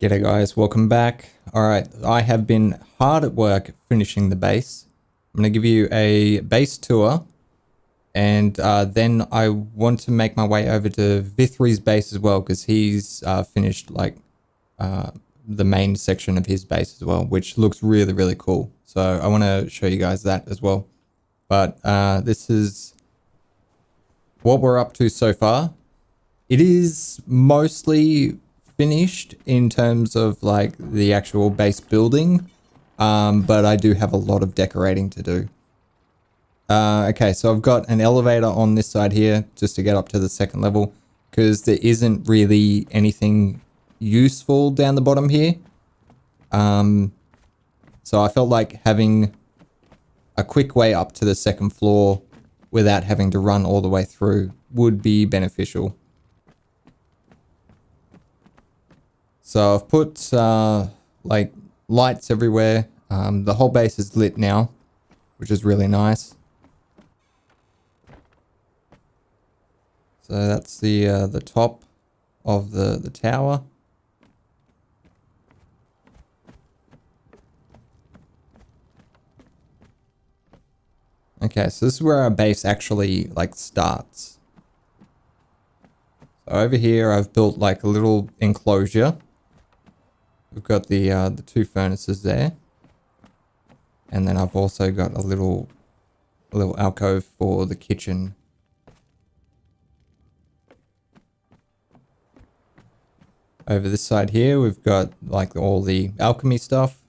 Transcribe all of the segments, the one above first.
G'day guys, welcome back. Alright, I have been hard at work finishing the base. I'm going to give you a base tour and then I want to make my way over to Bithry's base as well because he's finished like the main section of his base as well, which looks really cool. So I want to show you guys that as well. But this is what we're up to so far. It is mostly finished in terms of like the actual base building, but I do have a lot of decorating to do. Okay, so I've got an elevator on this side here just to get up to the second level because there isn't really anything useful down the bottom here. So I felt like having a quick way up to the second floor without having to run all the way through would be beneficial. So I've put like lights everywhere. The whole base is lit now, which is really nice. So that's the top of the tower. Okay, so this is where our base actually like starts. So over here I've built like a little enclosure. We've got the two furnaces there. And then I've also got a little alcove for the kitchen. Over this side here, we've got like all the alchemy stuff.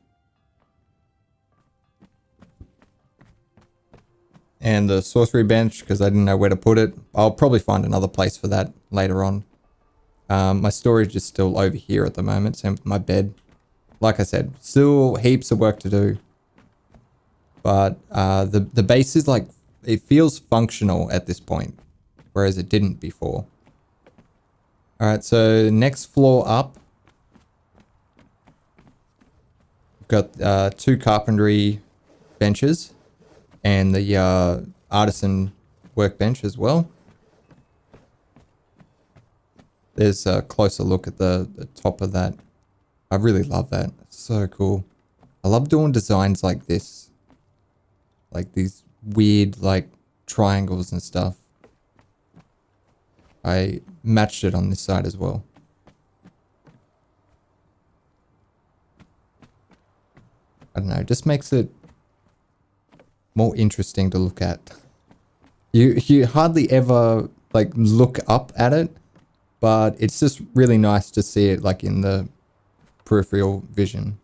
And the sorcery bench, because I didn't know where to put it. I'll probably find another place for that later on. My storage is still over here at the moment, same with my bed. Like I said, still heaps of work to do. But the base is like, it feels functional at this point, whereas it didn't before. Alright, so next floor up, we've got two carpentry benches and the artisan workbench as well. There's a closer look at the top of that. I really love that. It's so cool. I love doing designs like this. Like these weird like triangles and stuff. I matched it on this side as well. I don't know, it just makes it more interesting to look at. You hardly ever like look up at it, but it's just really nice to see it like in the peripheral vision.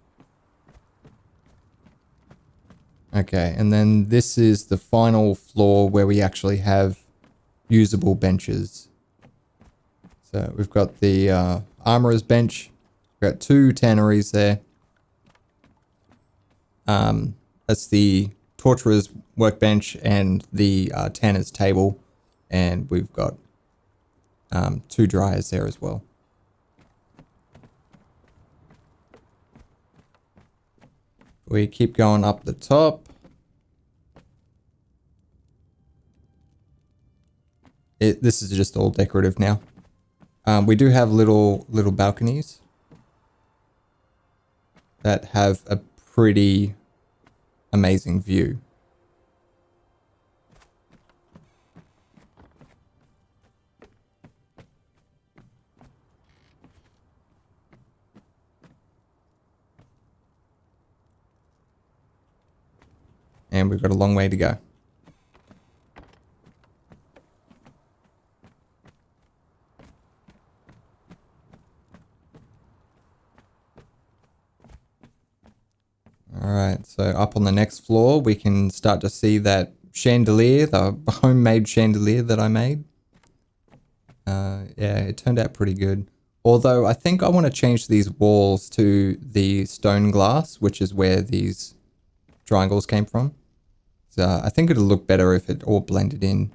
Okay, and then this is the final floor where we actually have usable benches. So we've got the armorer's bench. We've got two tanneries there. That's the torturer's workbench and the tanner's table. And we've got two dryers there as well. We keep going up the top. This is just all decorative now. We do have little balconies that have a pretty amazing view. And we've got a long way to go. Alright, so up on the next floor, we can start to see that chandelier, the homemade chandelier that I made. Yeah, it turned out pretty good. Although I think I want to change these walls to the stone glass, which is where these triangles came from. So I think it'll look better if it all blended in.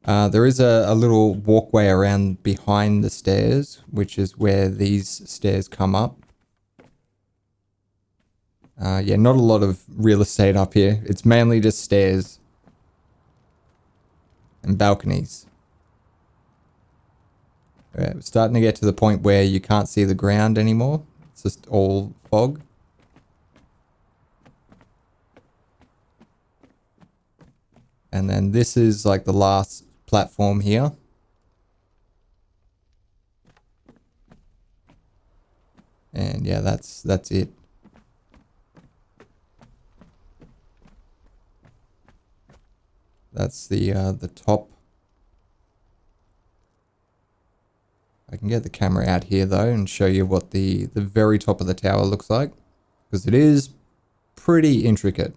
There is a little walkway around behind the stairs, which is where these stairs come up. Yeah, not a lot of real estate up here. It's mainly just stairs and balconies. Alright, we're starting to get to the point where you can't see the ground anymore. It's just all fog. And then this is like the last platform here. And yeah, that's it. That's the top. I can get the camera out here though and show you what the very top of the tower looks like, because it is pretty intricate.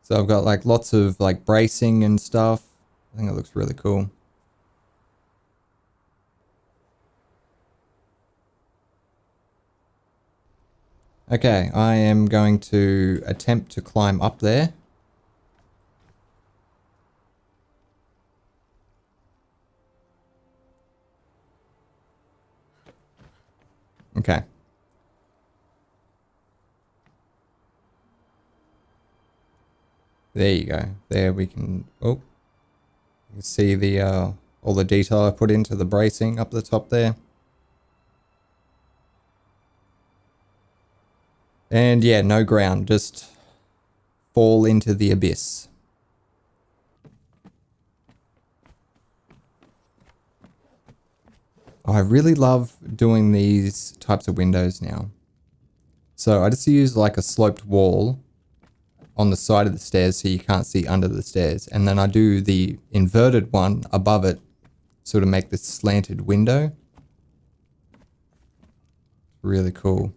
So I've got like lots of like bracing and stuff. I think it looks really cool. Okay, I am going to attempt to climb up there. Okay. There you go. There we can, oh, you can see the all the detail I put into the bracing up the top there. And yeah, no ground, just fall into the abyss. Oh, I really love doing these types of windows now. So I just use like a sloped wall on the side of the stairs so you can't see under the stairs. And then I do the inverted one above it, sort of make this slanted window. Really cool.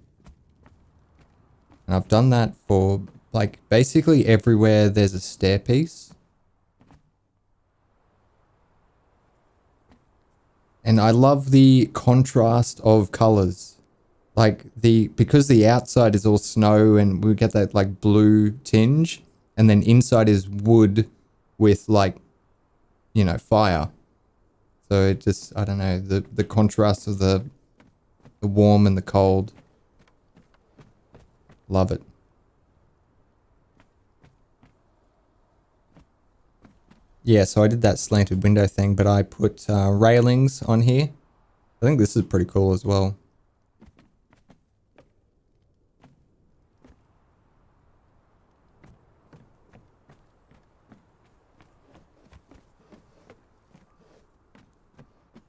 And I've done that for like basically everywhere there's a stair piece. And I love the contrast of colors. Like because the outside is all snow and we get that like blue tinge, and then inside is wood with like, you know, fire. So it just, I don't know, the contrast of the warm and the cold. Love it. Yeah, so I did that slanted window thing, but I put railings on here. I think this is pretty cool as well.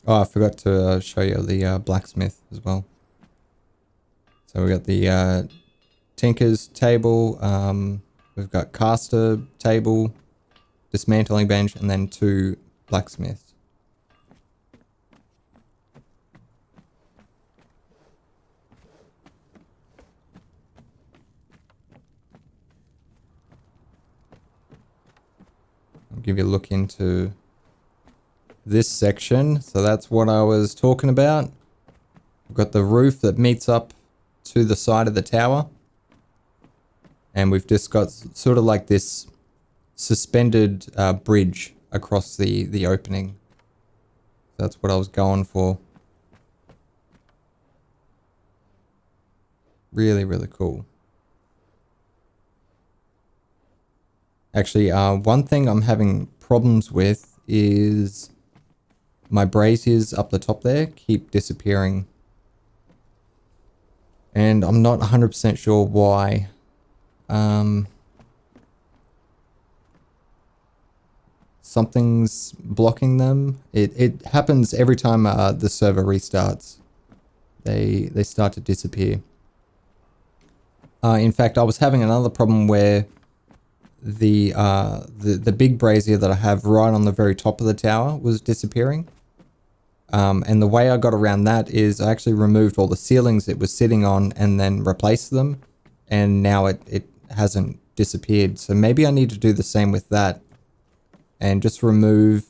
Oh, I forgot to show you the blacksmith as well. So we got the tinker's table, we've got caster table, dismantling bench, and then 2 blacksmiths. I'll give you a look into this section. So that's what I was talking about. We've got the roof that meets up to the side of the tower. And we've just got sort of like this suspended bridge across the opening. That's what I was going for. Really, really cool. Actually, one thing I'm having problems with is my braziers up the top there keep disappearing. And I'm not 100% sure why. Something's blocking them. It happens every time the server restarts. They start to disappear. In fact, I was having another problem where the big brazier that I have right on the very top of the tower was disappearing. And the way I got around that is I actually removed all the ceilings it was sitting on and then replaced them. And now it hasn't disappeared. So maybe I need to do the same with that. And just remove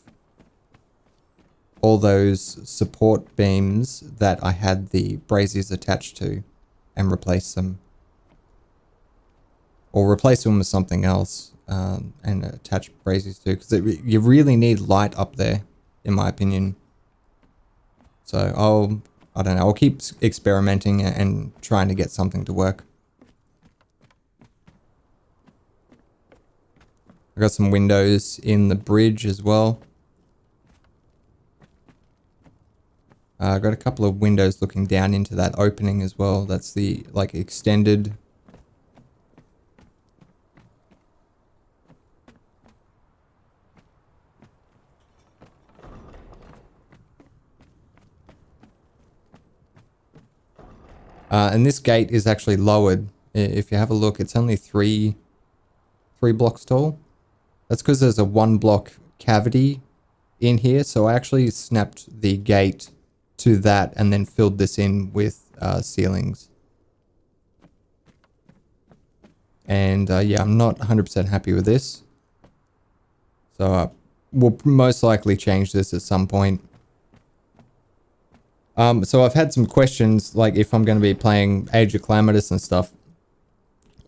all those support beams that I had the braziers attached to and replace them. Or replace them with something else and attach braziers to. Because you really need light up there, in my opinion. So I don't know, I'll keep experimenting and trying to get something to work. I got some windows in the bridge as well. Got a couple of windows looking down into that opening as well. That's the like extended. And this gate is actually lowered. If you have a look, it's only three blocks tall. That's because there's a 1 block cavity in here. So I actually snapped the gate to that and then filled this in with ceilings. And yeah, I'm not 100% happy with this. So we'll most likely change this at some point. So I've had some questions, like if I'm going to be playing Age of Calamitous and stuff.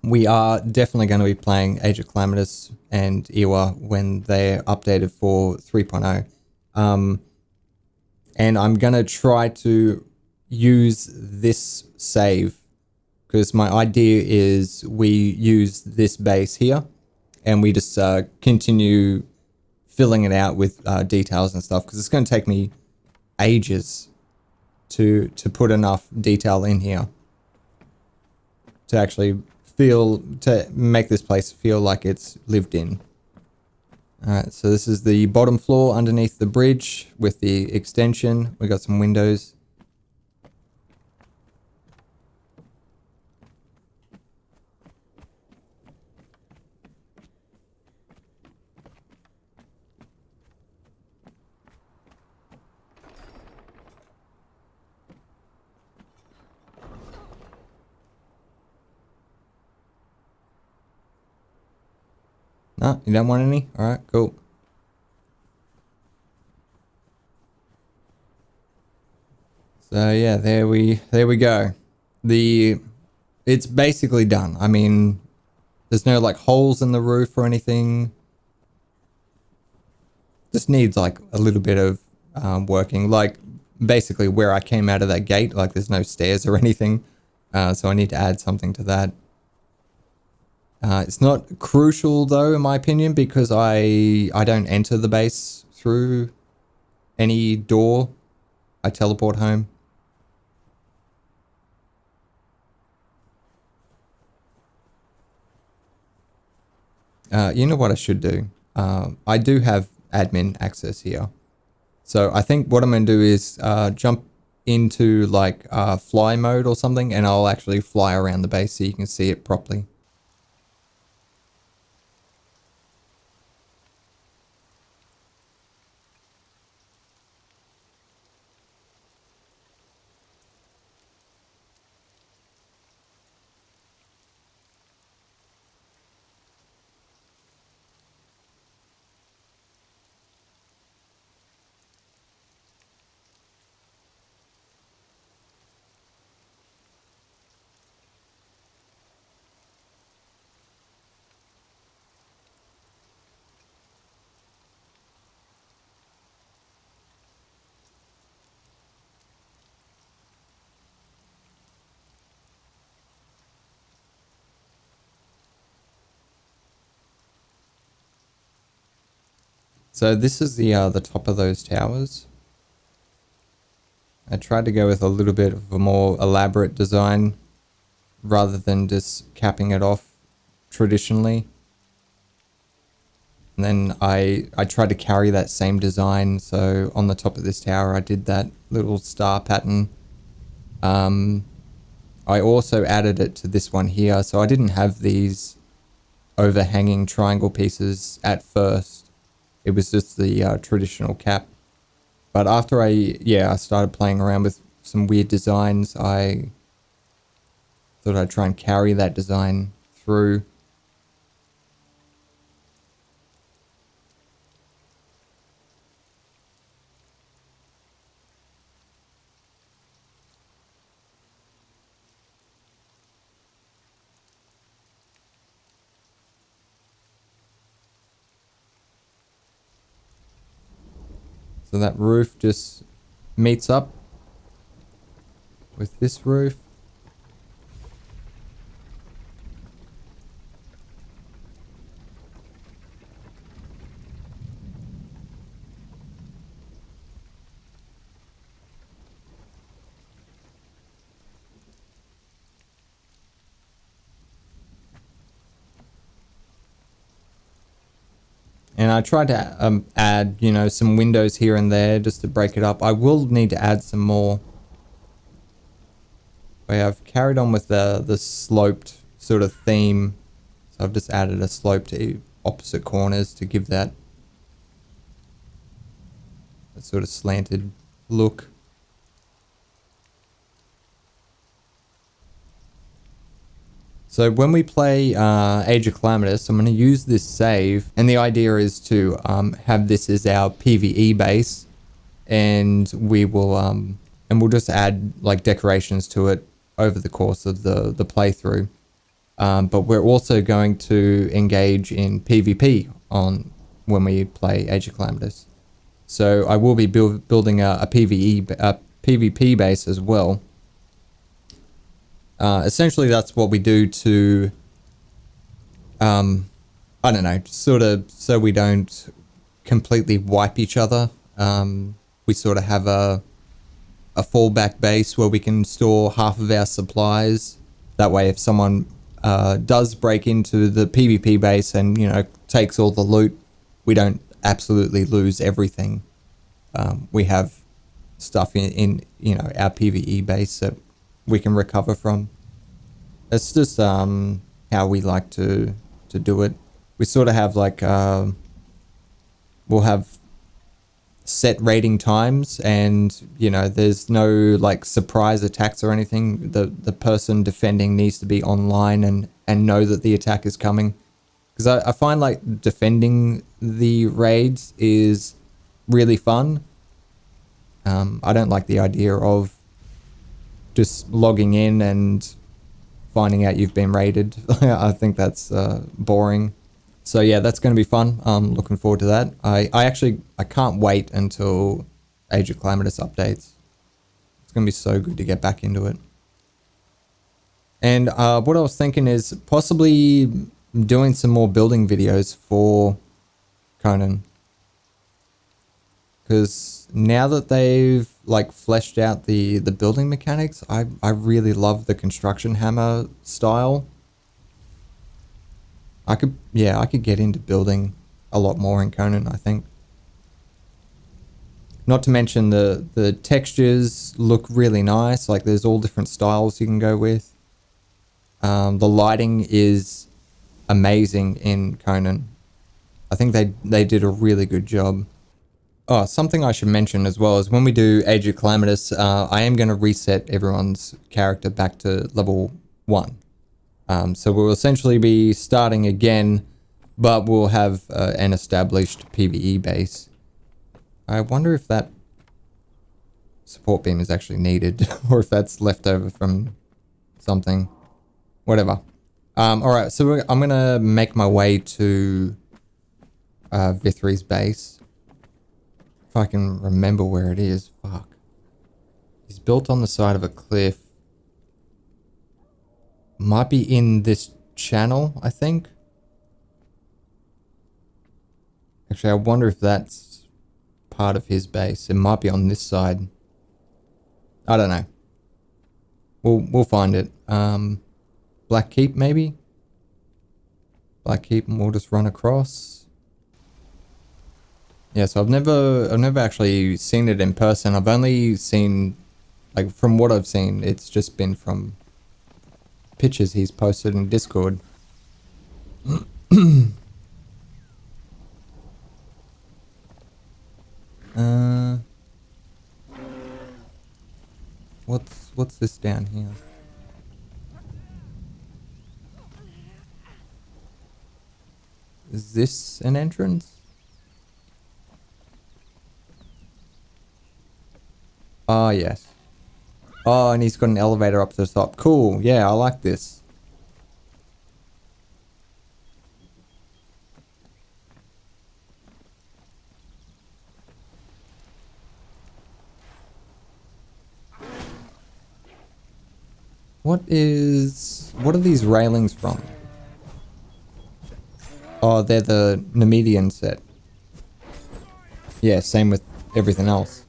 We are definitely going to be playing Age of Calamitous and Iwa when they're updated for 3.0. And I'm going to try to use this save, because my idea is we use this base here and we just continue filling it out with details and stuff, because it's going to take me ages to put enough detail in here to actually to make this place feel like it's lived in. Alright, so this is the bottom floor underneath the bridge with the extension. We got some windows. No, you don't want any? Alright, cool. So yeah, there we go. It's basically done. I mean, there's no like holes in the roof or anything. Just needs like a little bit of working. Like basically where I came out of that gate, like there's no stairs or anything. So I need to add something to that. It's not crucial though, in my opinion, because I don't enter the base through any door. I teleport home. You know what I should do? I do have admin access here. So I think what I'm going to do is jump into like fly mode or something, and I'll actually fly around the base so you can see it properly. So this is the top of those towers. I tried to go with a little bit of a more elaborate design rather than just capping it off traditionally. And then I tried to carry that same design. So on the top of this tower, I did that little star pattern. I also added it to this one here. So I didn't have these overhanging triangle pieces at first. It was just the traditional cap. But after I started playing around with some weird designs, I thought I'd try and carry that design through. So that roof just meets up with this roof. And I tried to add, you know, some windows here and there just to break it up. I will need to add some more. I've carried on with the sloped sort of theme. So I've just added a slope to opposite corners to give that sort of slanted look. So when we play Age of Calamitous, I'm going to use this save, and the idea is to have this as our PvE base, and we'll just add like decorations to it over the course of the playthrough. But we're also going to engage in PvP on when we play Age of Calamitous. So I will be building a PvP base as well. Essentially, that's what we do to, I don't know, sort of so we don't completely wipe each other. We sort of have a fallback base where we can store half of our supplies. That way, if someone does break into the PvP base and, you know, takes all the loot, we don't absolutely lose everything. We have stuff in you know, our PvE base that we can recover from. It's just how we like to do it. We sort of have like we'll have set raiding times, and you know, there's no like surprise attacks or anything. The person defending needs to be online and know that the attack is coming, because I find like defending the raids is really fun. I don't like the idea of just logging in and finding out you've been raided. I think that's boring. So yeah, that's going to be fun. I'm looking forward to that. I can't wait until Age of Calamitous updates. It's going to be so good to get back into it. And what I was thinking is possibly doing some more building videos for Conan. Because now that they've like fleshed out the building mechanics, I really love the construction hammer style. I could get into building a lot more in Conan, I think. Not to mention the textures look really nice. Like there's all different styles you can go with. The lighting is amazing in Conan. I think they did a really good job. Oh, something I should mention as well is when we do Age of Calamitous, I am going to reset everyone's character back to level 1. So we'll essentially be starting again, but we'll have an established PvE base. I wonder if that support beam is actually needed, or if that's left over from something. Whatever. Alright, so I'm going to make my way to Bithry's base. If I can remember where it is. Fuck. He's built on the side of a cliff. Might be in this channel, I think. Actually, I wonder if that's part of his base. It might be on this side. I don't know. We'll find it. Black Keep, maybe? Black Keep, and we'll just run across. Yeah, so I've never actually seen it in person. I've only seen, like, from what I've seen, it's just been from pictures he's posted in Discord. What's this down here? Is this an entrance? Oh, yes. Oh, and he's got an elevator up to the top. Cool. Yeah, I like this. What are these railings from? Oh, they're the Nemedian set. Yeah, same with everything else.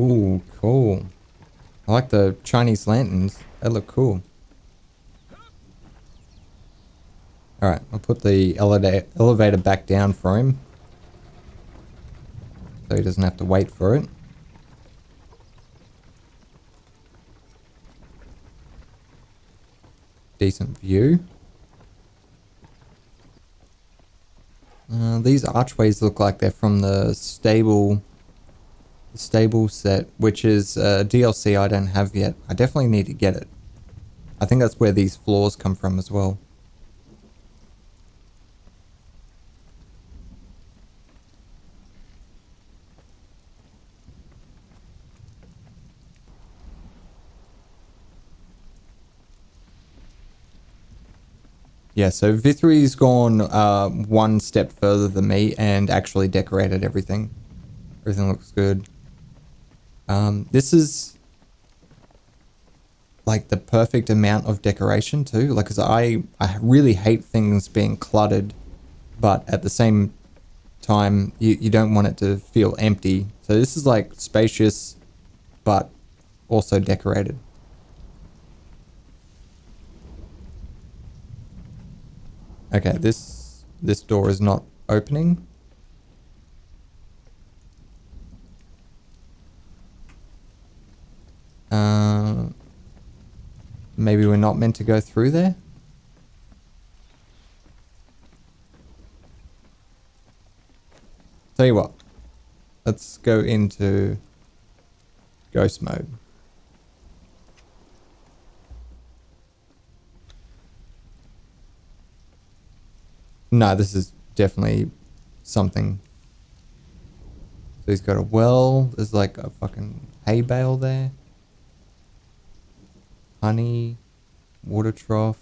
Ooh, cool. I like the Chinese lanterns. They look cool. Alright, I'll put the elevator back down for him. So he doesn't have to wait for it. Decent view. These archways look like they're from the stable set, which is a DLC I don't have yet. I definitely need to get it. I think that's where these floors come from as well. Yeah, so Bithry's gone one step further than me and actually decorated everything. Everything looks good. This is like the perfect amount of decoration too. Like, cause I really hate things being cluttered, but at the same time, you don't want it to feel empty. So this is like spacious, but also decorated. Okay, this door is not opening. Maybe we're not meant to go through there? Tell you what, let's go into ghost mode. No, this is definitely something. So he's got a well. There's like a fucking hay bale there. Honey. Water trough.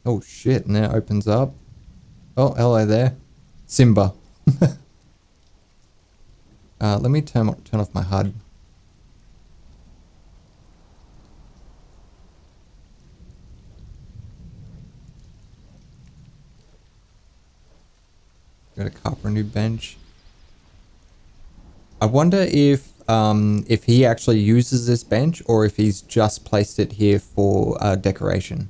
Oh shit, and that opens up. Oh, hello there. Simba. Let me turn off my HUD. Got a carpentry bench. I wonder if he actually uses this bench or if he's just placed it here for decoration.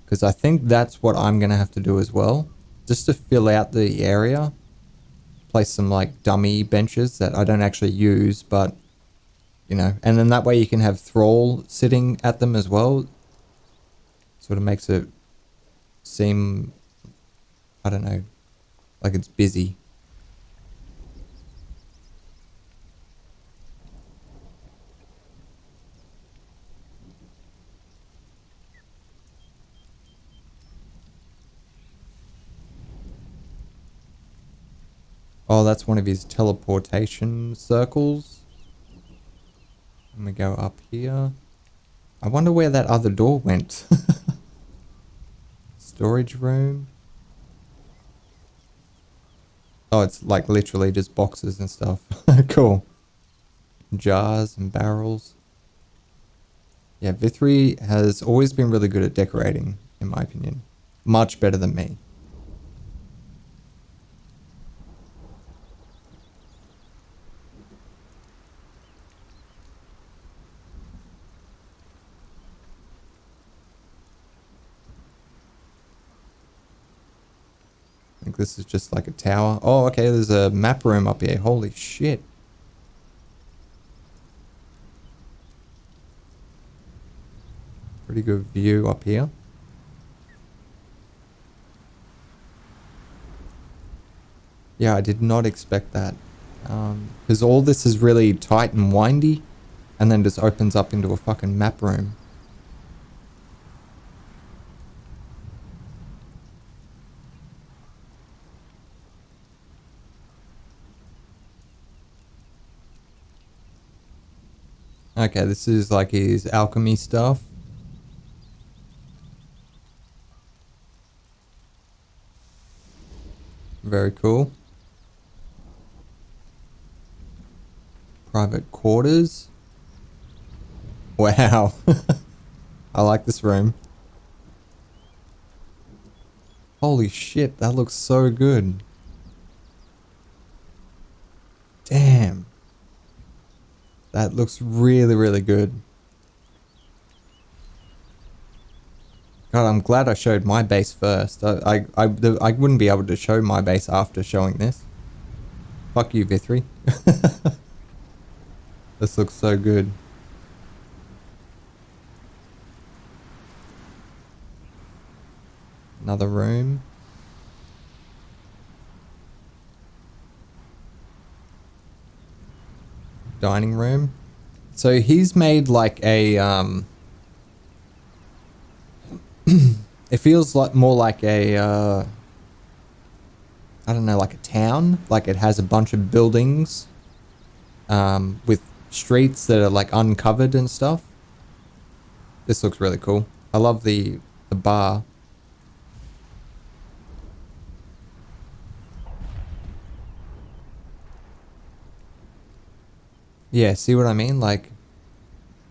Because I think that's what I'm going to have to do as well. Just to fill out the area. Place some like dummy benches that I don't actually use, but you know. And then that way you can have Thrall sitting at them as well. Sort of makes it seem, I don't know, like it's busy. Oh, that's one of his teleportation circles. And we go up here. I wonder where that other door went. Storage room. Oh, it's like literally just boxes and stuff. Cool. Jars and barrels. Yeah, Bithry has always been really good at decorating, in my opinion. Much better than me. I think this is just like a tower. Oh, okay, there's a map room up here. Holy shit. Pretty good view up here. Yeah, I did not expect that. Because all this is really tight and windy, and then just opens up into a fucking map room. Okay, this is like his alchemy stuff. Very cool. Private quarters. Wow. I like this room. Holy shit, that looks so good. Damn. That looks really, really good. God, I'm glad I showed my base first. I wouldn't be able to show my base after showing this. Fuck you, Bithry. This looks so good. Another room. Dining room. So he's made like a it feels like more like a I don't know, like a town. Like it has a bunch of buildings with streets that are like uncovered and stuff. This looks really cool. I love the bar. Yeah, see what I mean? Like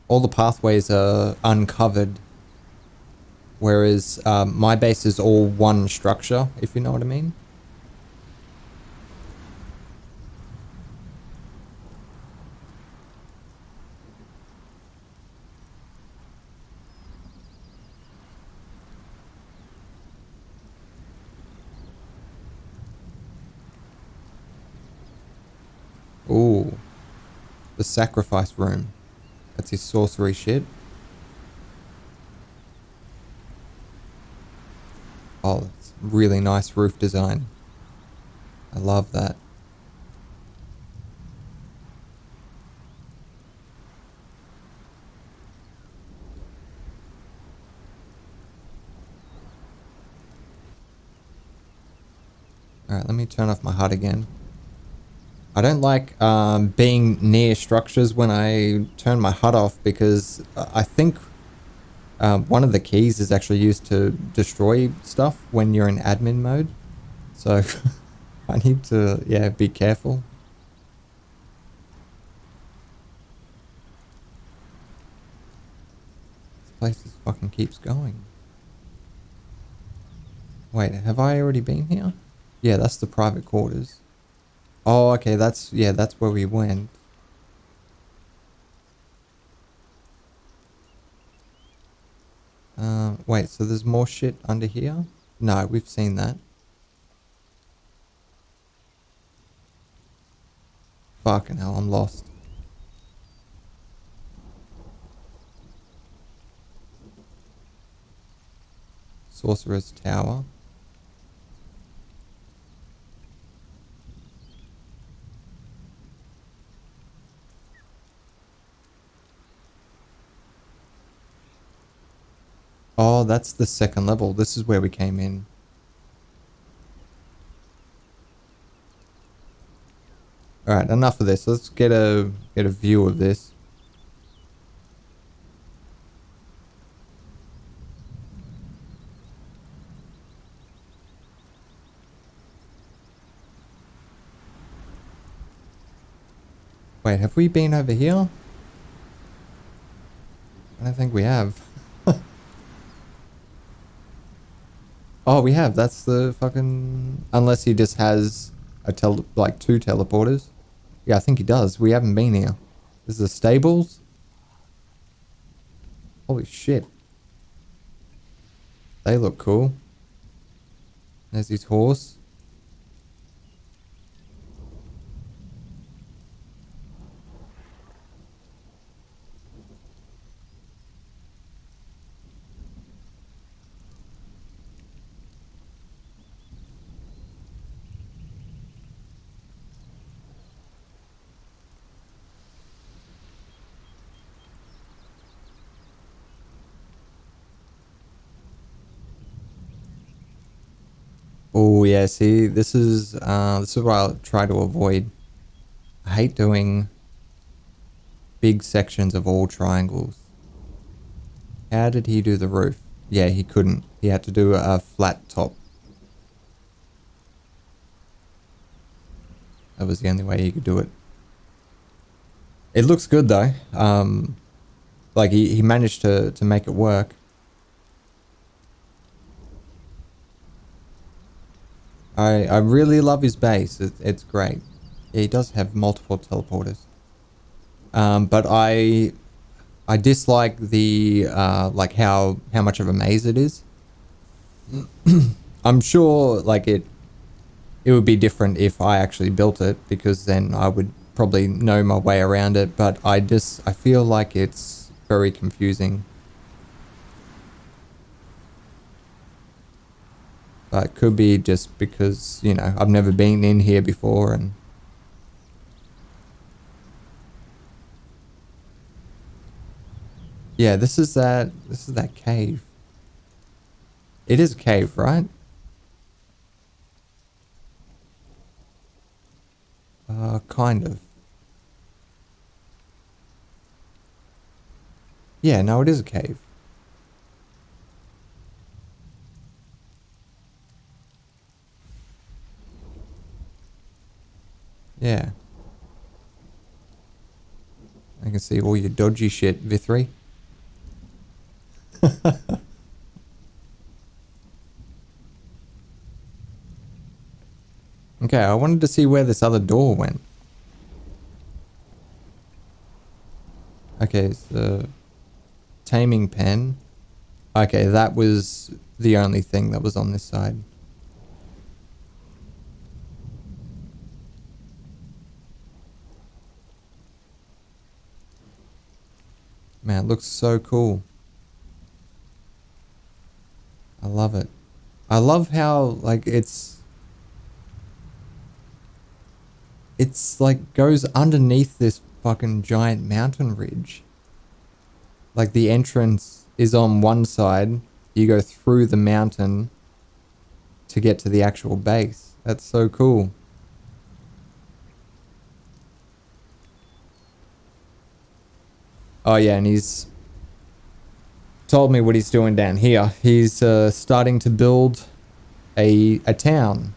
all the pathways are uncovered, whereas my base is all one structure, if you know what I mean. Ooh, the sacrifice room. That's his sorcery shit. Oh, it's really nice roof design. I love that. Alright, let me turn off my HUD again. I don't like being near structures when I turn my HUD off because I think one of the keys is actually used to destroy stuff when you're in admin mode. So I need to, yeah, be careful. This place just fucking keeps going. Wait, have I already been here? Yeah, that's the private quarters. Oh, okay, that's, yeah, that's where we went. Wait, so there's more shit under here? No, we've seen that. Fucking hell, I'm lost. Sorcerer's Tower. Oh, that's the second level. This is where we came in. Alright, enough of this. Let's get a view of this. Wait, have we been over here? I don't think we have. Oh, we have. That's the fucking... Unless he just has like two teleporters. Yeah, I think he does. We haven't been here. This is the stables? Holy shit. They look cool. There's his horse. Oh yeah, see, this is what I'll try to avoid. I hate doing big sections of all triangles. How did he do the roof? Yeah, he couldn't. He had to do a flat top. That was the only way he could do it. It looks good though. Like he managed to make it work. I really love his base. It's great. Yeah, he does have multiple teleporters. But I dislike the like how much of a maze it is. I'm sure like it would be different if I actually built it, because then I would probably know my way around it, but I feel like it's very confusing. But it could be just because, you know, I've never been in here before. And yeah, this is that cave. It is a cave, right? Kind of. Yeah, no, it is a cave. Yeah. I can see all your dodgy shit, Bithry. Okay, I wanted to see where this other door went. Okay, so taming pen. Okay, that was the only thing that was on this side. Man, it looks so cool. I love it. I love how like it's like goes underneath this fucking giant mountain ridge. Like the entrance is on one side, you go through the mountain to get to the actual base. That's so cool. Oh yeah, and he's told me what he's doing down here. He's starting to build a town.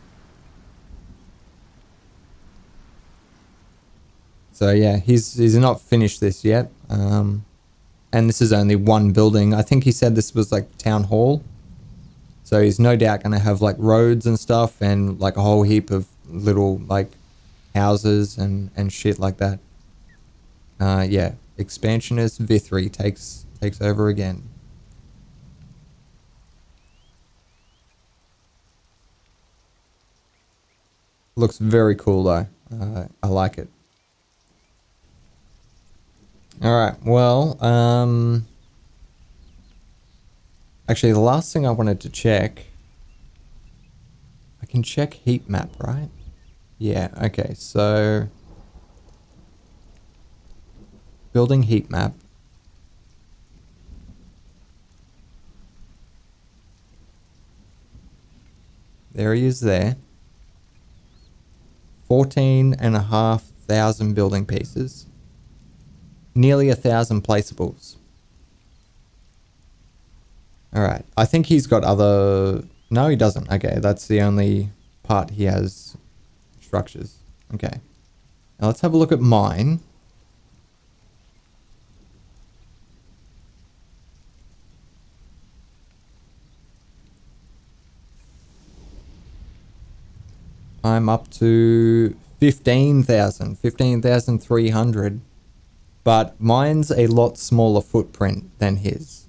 So yeah, he's not finished this yet. And this is only one building. I think he said this was like town hall. So he's no doubt going to have like roads and stuff and like a whole heap of little like houses and shit like that. Yeah, expansionist Bithry takes over again. Looks very cool though. I like it. All right. Well, actually, the last thing I wanted to check, I can check heat map, right? Yeah. Okay. So, building heat map. There he is there. 14,500 building pieces. Nearly 1,000 placeables. Alright, I think he's got other... No, he doesn't. Okay, that's the only part he has structures. Okay. Now let's have a look at mine. I'm up to 15,000, 15,300. But mine's a lot smaller footprint than his.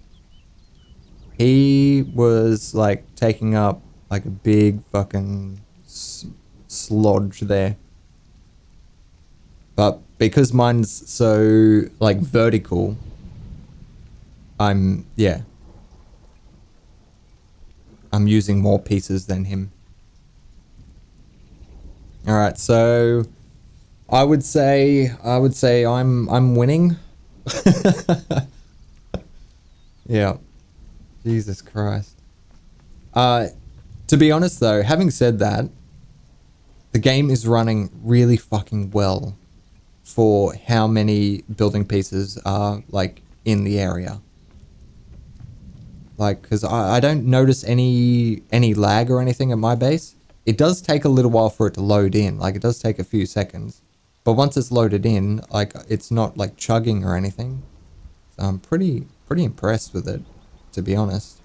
He was like taking up like a big fucking slodge there. But because mine's so like vertical, I'm using more pieces than him. All right, so I would say I'm winning. Yeah. Jesus Christ. To be honest though, having said that, the game is running really fucking well for how many building pieces are like in the area. Like, cause I don't notice any lag or anything at my base. It does take a little while for it to load in. Like it does take a few seconds, but once it's loaded in, like it's not like chugging or anything. So I'm pretty impressed with it, to be honest.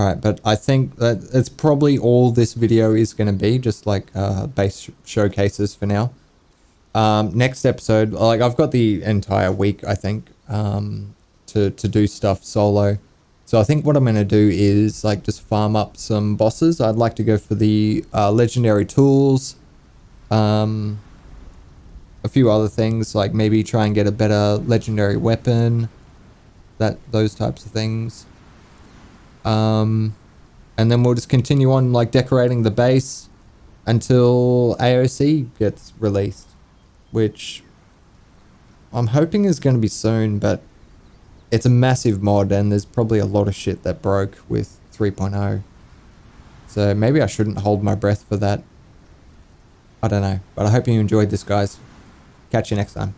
Alright, but I think that it's probably all this video is going to be, just like base showcases for now. Next episode, like I've got the entire week, I think, to do stuff solo. So I think what I'm going to do is like just farm up some bosses. I'd like to go for the legendary tools, a few other things, like maybe try and get a better legendary weapon, those types of things. And then we'll just continue on like decorating the base until AOC gets released, which I'm hoping is going to be soon, but it's a massive mod and there's probably a lot of shit that broke with 3.0. So maybe I shouldn't hold my breath for that. I don't know, but I hope you enjoyed this, guys. Catch you next time.